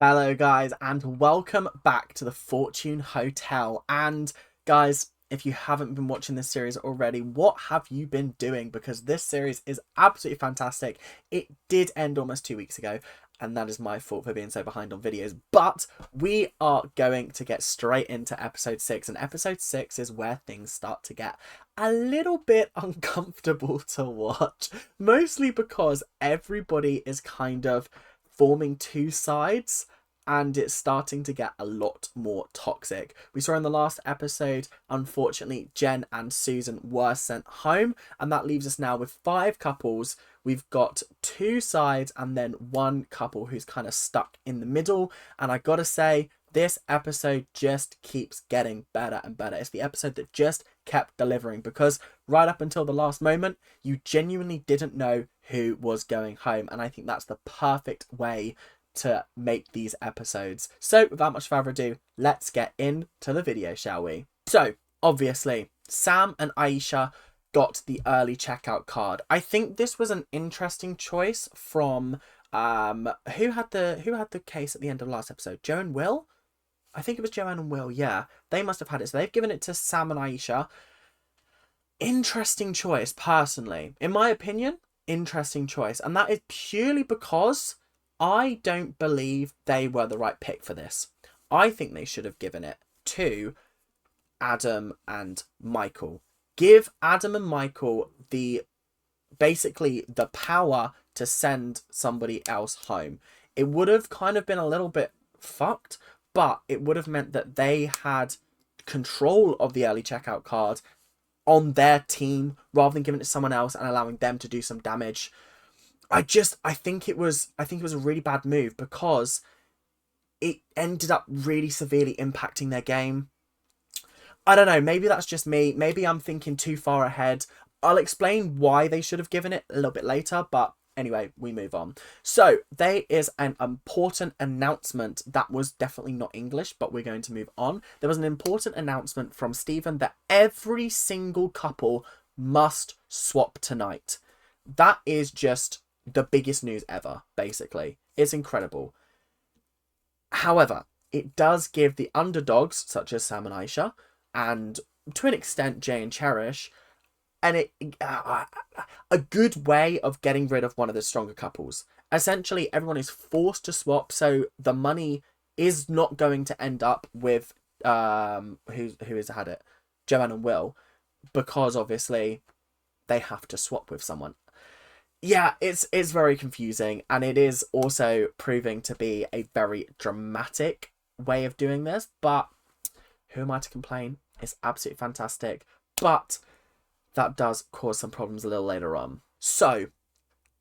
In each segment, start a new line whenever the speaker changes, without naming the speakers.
Hello guys and welcome back to the Fortune Hotel. And guys, if you haven't been watching this series already, what have you been doing? Because this series is absolutely fantastic. It did end almost 2 weeks ago, and that is my fault for being so behind on videos. But we are going to get straight into episode 6, and episode 6 is where things start to get a little bit uncomfortable to watch. Mostly because everybody is kind of forming two sides and it's starting to get a lot more toxic. We saw in the last episode, unfortunately, Jen and Susan were sent home, and that leaves us now with 5 couples. We've got 2 sides and then 1 couple who's kind of stuck in the middle. And I gotta say, this episode just keeps getting better and better. It's the episode that just kept delivering, because right up until the last moment, you genuinely didn't know who was going home. And I think that's the perfect way to make these episodes. So without much further ado, let's get into the video, shall we? So obviously, Sam and Aisha got the early checkout card. I think this was an interesting choice from who had the case at the end of the last episode? Joe and Will? I think it was Joanne and Will, yeah. They must have had it. So they've given it to Sam and Aisha. Interesting choice, personally. In my opinion, interesting choice. And that is purely because I don't believe they were the right pick for this. I think they should have given it to Adam and Michael. Give Adam and Michael basically the power to send somebody else home. It would have kind of been a little bit fucked, but it would have meant that they had control of the early checkout card on their team rather than giving it to someone else and allowing them to do some damage. I think it was a really bad move because it ended up really severely impacting their game. I don't know, maybe that's just me. Maybe I'm thinking too far ahead. I'll explain why they should have given it a little bit later, but anyway, we move on. So there is an important announcement that was definitely not English, but we're going to move on. There was an important announcement from Stephen that every single couple must swap tonight. That is just the biggest news ever, basically. It's incredible. However, it does give the underdogs, such as Sam and Aisha, and to an extent Jay and Cherish, and a good way of getting rid of one of the stronger couples. Essentially, everyone is forced to swap, so the money is not going to end up with who has had it, Joanne and Will, because obviously they have to swap with someone. Yeah, it's very confusing, and it is also proving to be a very dramatic way of doing this, but who am I to complain? It's absolutely fantastic, but that does cause some problems a little later on. So,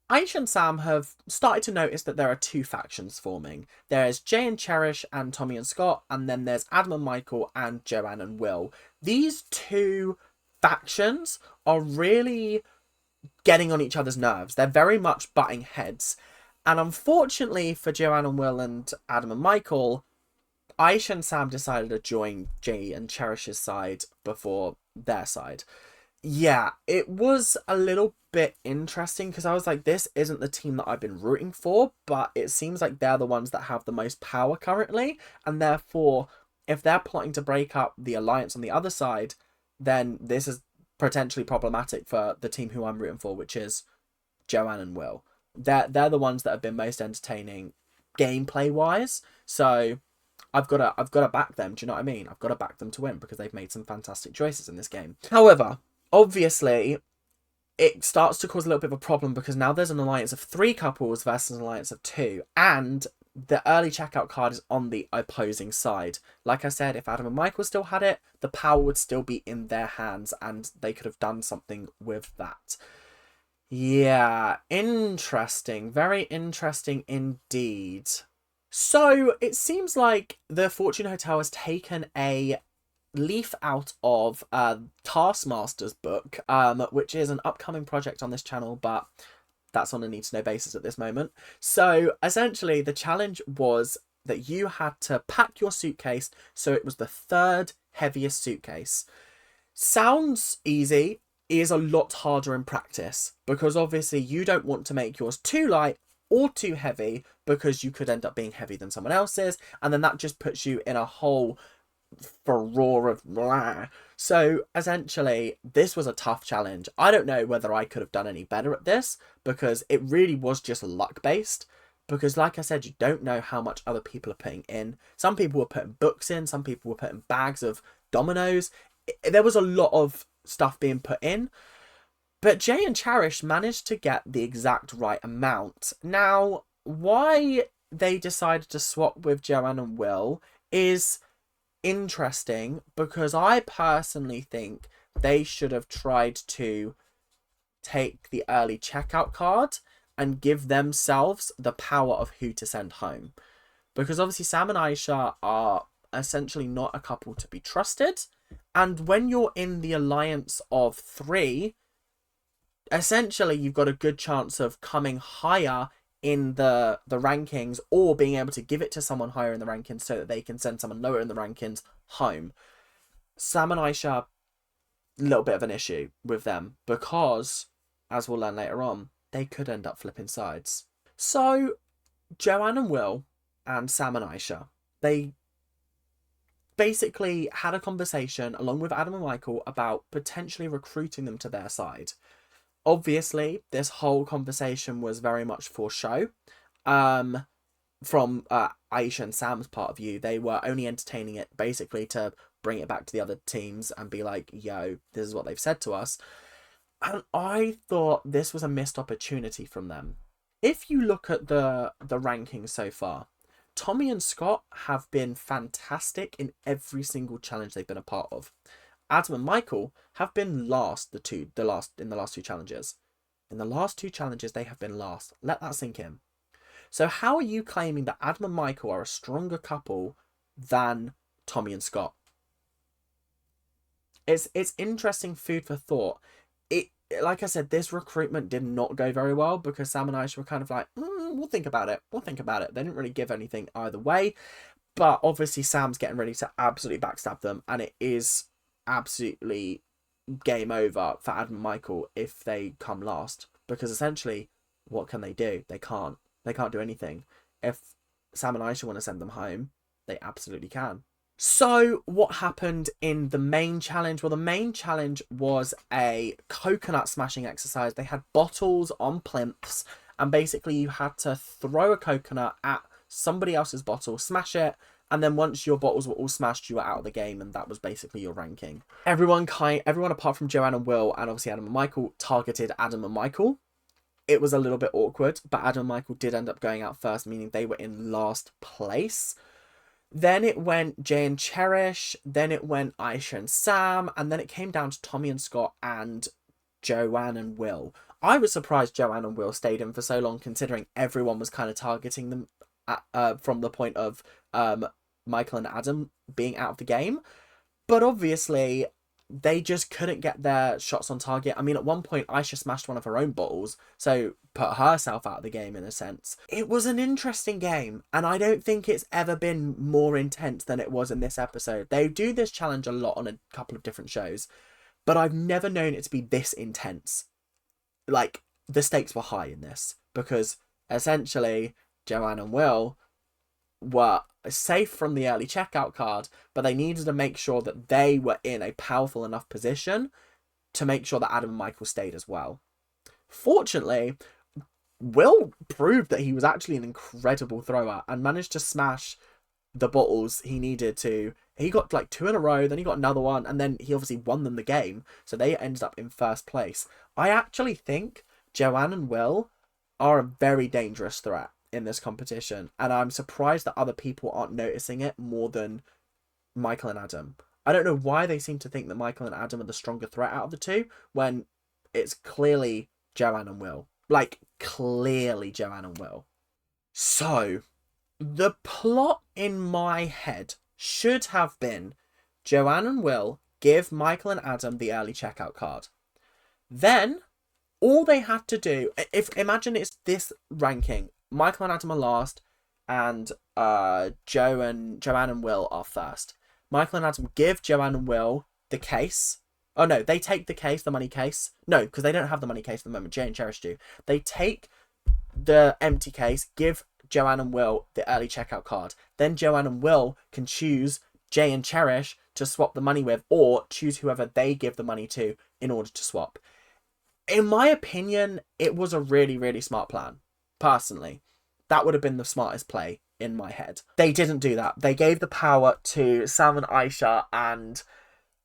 Aisha and Sam have started to notice that there are 2 factions forming. There's Jay and Cherish and Tommy and Scott, and then there's Adam and Michael and Joanne and Will. These 2 factions are really getting on each other's nerves. They're very much butting heads. And unfortunately for Joanne and Will and Adam and Michael, Aisha and Sam decided to join Jay and Cherish's side before their side. Yeah, it was a little bit interesting because I was like, this isn't the team that I've been rooting for, but it seems like they're the ones that have the most power currently, and therefore, if they're plotting to break up the alliance on the other side, then this is potentially problematic for the team who I'm rooting for, which is Joanne and Will. They're the ones that have been most entertaining gameplay wise, so I've got to back them. Do you know what I mean? I've got to back them to win because they've made some fantastic choices in this game. However, obviously, it starts to cause a little bit of a problem because now there's an alliance of 3 couples versus an alliance of 2, and the early checkout card is on the opposing side. Like I said, if Adam and Michael still had it, the power would still be in their hands and they could have done something with that. Yeah, interesting. Very interesting indeed. So it seems like the Fortune Hotel has taken a leaf out of Taskmaster's book, which is an upcoming project on this channel, but that's on a need-to-know basis at this moment. So essentially, the challenge was that you had to pack your suitcase, so it was the 3rd heaviest suitcase. Sounds easy, is a lot harder in practice, because obviously you don't want to make yours too light or too heavy, because you could end up being heavier than someone else's, and then that just puts you in a whole furore of blah. So essentially this was a tough challenge. I don't know whether I could have done any better at this, because it really was just luck based, because like I said, you don't know how much other people are putting in. Some people were putting books in, some people were putting bags of dominoes. There was a lot of stuff being put in, but Jay and Cherish managed to get the exact right amount. Now, why they decided to swap with Joanne and Will is interesting, because I personally think they should have tried to take the early checkout card and give themselves the power of who to send home. Because obviously Sam and Aisha are essentially not a couple to be trusted. And when you're in the alliance of 3, essentially you've got a good chance of coming higher in the rankings, or being able to give it to someone higher in the rankings so that they can send someone lower in the rankings home. Sam and Aisha, a little bit of an issue with them, because, as we'll learn later on, they could end up flipping sides. So Joanne and Will and Sam and Aisha, they basically had a conversation along with Adam and Michael about potentially recruiting them to their side. Obviously, this whole conversation was very much for show. From Aisha and Sam's part of view, they were only entertaining it basically to bring it back to the other teams and be like, yo, this is what they've said to us. And I thought this was a missed opportunity from them. If you look at the rankings so far, Tommy and Scott have been fantastic in every single challenge they've been a part of. Adam and Michael have been last in the last 2 challenges. In the last 2 challenges, they have been last. Let that sink in. So how are you claiming that Adam and Michael are a stronger couple than Tommy and Scott? It's interesting food for thought. Like I said, this recruitment did not go very well, because Sam and Aisha were kind of like, we'll think about it. We'll think about it. They didn't really give anything either way. But obviously Sam's getting ready to absolutely backstab them, and it is absolutely game over for Adam and Michael if they come last, because essentially what can they do? They can't do anything. If Sam and Aisha want to send them home, they absolutely can. So what happened in the main challenge? Well, the main challenge was a coconut smashing exercise. They had bottles on plinths, and basically you had to throw a coconut at somebody else's bottle, smash it, and then once your bottles were all smashed, you were out of the game, and that was basically your ranking. Everyone apart from Joanne and Will, and obviously Adam and Michael, targeted Adam and Michael. It was a little bit awkward, but Adam and Michael did end up going out first, meaning they were in last place. Then it went Jay and Cherish, then it went Aisha and Sam, and then it came down to Tommy and Scott and Joanne and Will. I was surprised Joanne and Will stayed in for so long, considering everyone was kind of targeting them from the point of Michael and Adam being out of the game. But obviously, they just couldn't get their shots on target. I mean, at one point, Aisha smashed one of her own bottles, so put herself out of the game in a sense. It was an interesting game, and I don't think it's ever been more intense than it was in this episode. They do this challenge a lot on a couple of different shows, but I've never known it to be this intense. Like, the stakes were high in this, because essentially Joanne and Will were safe from the early checkout card, but they needed to make sure that they were in a powerful enough position to make sure that Adam and Michael stayed as well. Fortunately, Will proved that he was actually an incredible thrower and managed to smash the bottles he needed to. He got like 2 in a row, then he got another one, and then he obviously won them the game, so they ended up in first place. I actually think Joanne and Will are a very dangerous threat in this competition, and I'm surprised that other people aren't noticing it more than Michael and Adam. I don't know why they seem to think that Michael and Adam are the stronger threat out of the 2, when it's clearly Joanne and Will. Like, clearly Joanne and Will. So, the plot in my head should have been Joanne and Will give Michael and Adam the early checkout card. Then, all they had to do, imagine it's this ranking, Michael and Adam are last, and Joanne and Will are first. Michael and Adam give Joanne and Will the case. Oh no, they take the case, the money case. No, because they don't have the money case at the moment. Jay and Cherish do. They take the empty case, give Joanne and Will the early checkout card. Then Joanne and Will can choose Jay and Cherish to swap the money with, or choose whoever they give the money to in order to swap. In my opinion, it was a really, really smart plan. Personally, that would have been the smartest play in my head. They didn't do that. They gave the power to Sam and Aisha, and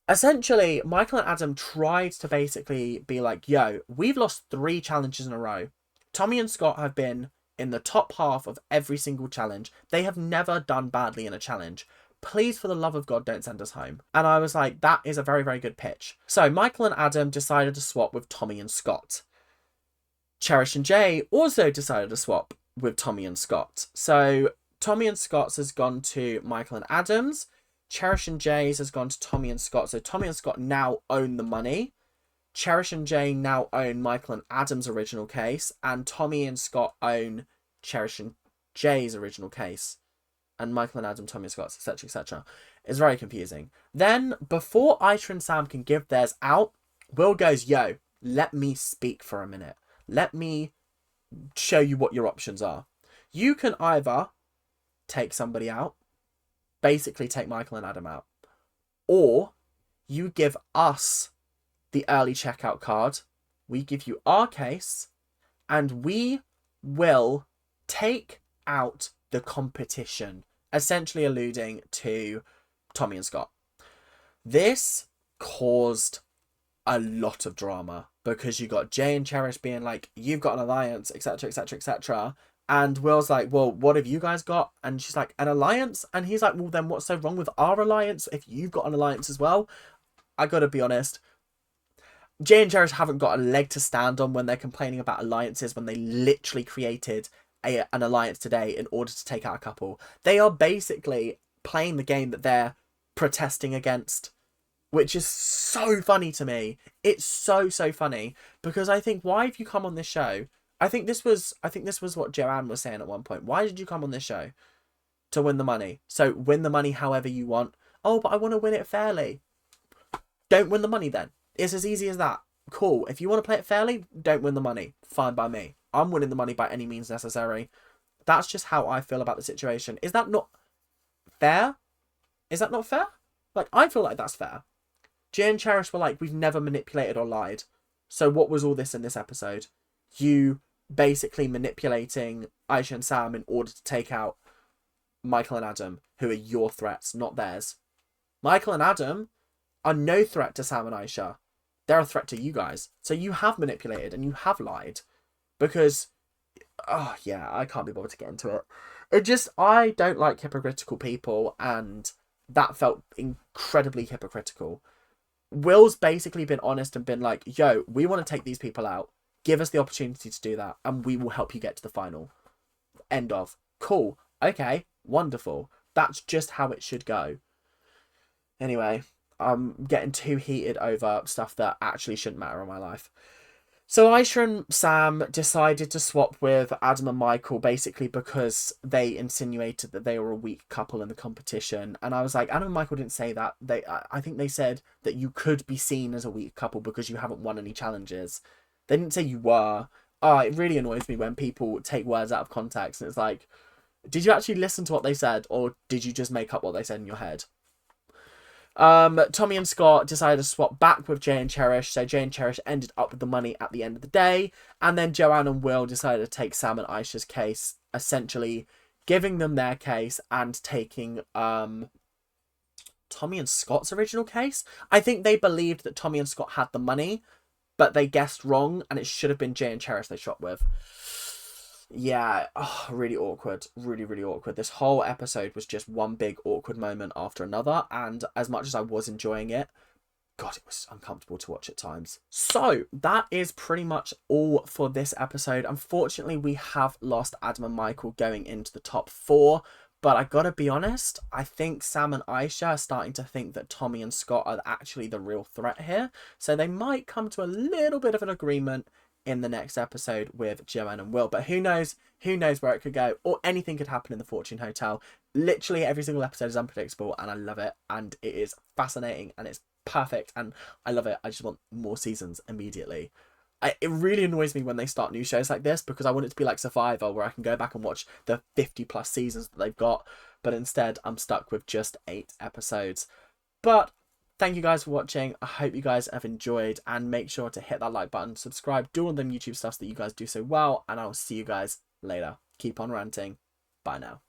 essentially Michael and Adam tried to basically be like, yo, we've lost 3 challenges in a row. Tommy and Scott have been in the top half of every single challenge. They have never done badly in a challenge. Please, for the love of God, don't send us home. And I was like, that is a very, very good pitch. So Michael and Adam decided to swap with Tommy and Scott. Cherish and Jay also decided to swap with Tommy and Scott. So Tommy and Scott's has gone to Michael and Adam's. Cherish and Jay's has gone to Tommy and Scott. So Tommy and Scott now own the money. Cherish and Jay now own Michael and Adam's original case. And Tommy and Scott own Cherish and Jay's original case. And Michael and Adam, Tommy and Scott, etc., etc. It's very confusing. Then, before Aisha and Sam can give theirs out, Will goes, yo, let me speak for a minute. Let me show you what your options are. You can either take somebody out, basically take Michael and Adam out, or you give us the early checkout card, we give you our case, and we will take out the competition, essentially alluding to Tommy and Scott. This caused a lot of drama because you got Jay and Cherish being like, you've got an alliance, etc., etc., etc. And Will's like, well, what have you guys got? And she's like, an alliance? And he's like, well, then what's so wrong with our alliance if you've got an alliance as well? I gotta be honest, Jay and Cherish haven't got a leg to stand on when they're complaining about alliances when they literally created an alliance today in order to take out a couple. They are basically playing the game that they're protesting against, which is so funny to me. It's so funny because I think, why have you come on this show? I think this was what Joanne was saying at one point. Why did you come on this show? To win the money. So win the money however you want. Oh, but I want to win it fairly. Don't win the money then. It's as easy as that. Cool. If you want to play it fairly, don't win the money. Fine by me. I'm winning the money by any means necessary. That's just how I feel about the situation. Is that not fair? Is that not fair? Like, I feel like that's fair. Jay and Cherish were like, we've never manipulated or lied. So what was all this in this episode? You basically manipulating Aisha and Sam in order to take out Michael and Adam, who are your threats, not theirs. Michael and Adam are no threat to Sam and Aisha. They're a threat to you guys. So you have manipulated and you have lied. Because, oh yeah, I can't be bothered to get into it. I don't like hypocritical people, and that felt incredibly hypocritical. Will's basically been honest and been like, yo, we want to take these people out. Give us the opportunity to do that, and we will help you get to the final. End of. Cool. Okay. Wonderful. That's just how it should go. Anyway, I'm getting too heated over stuff that actually shouldn't matter in my life. So Aisha and Sam decided to swap with Adam and Michael basically because they insinuated that they were a weak couple in the competition. And I was like, Adam and Michael didn't say that. I think they said that you could be seen as a weak couple because you haven't won any challenges. They didn't say you were. Oh, it really annoys me when people take words out of context. And it's like, did you actually listen to what they said, or did you just make up what they said in your head? Tommy and Scott decided to swap back with Jay and Cherish, so Jay and Cherish ended up with the money at the end of the day, and then Joanne and Will decided to take Sam and Aisha's case, essentially giving them their case and taking Tommy and Scott's original case. I think they believed that Tommy and Scott had the money, but they guessed wrong, and it should have been Jay and Cherish they shot with. Yeah, really awkward. Really, really awkward. This whole episode was just one big awkward moment after another, and as much as I was enjoying it, God, it was uncomfortable to watch at times. So, that is pretty much all for this episode. Unfortunately, we have lost Adam and Michael going into the top 4, but I gotta be honest, I think Sam and Aisha are starting to think that Tommy and Scott are actually the real threat here, so they might come to a little bit of an agreement in the next episode with Joanne and Will, but who knows where it could go, or anything could happen in the Fortune Hotel. Literally every single episode is unpredictable, and I love it, and it is fascinating, and it's perfect, and I love it. I just want more seasons immediately. It really annoys me when they start new shows like this, because I want it to be like Survivor, where I can go back and watch the 50+ seasons that they've got, but instead I'm stuck with just 8 episodes. But thank you guys for watching. I hope you guys have enjoyed, and make sure to hit that like button, subscribe, do all them YouTube stuffs that you guys do so well, and I'll see you guys later. Keep on ranting. Bye now.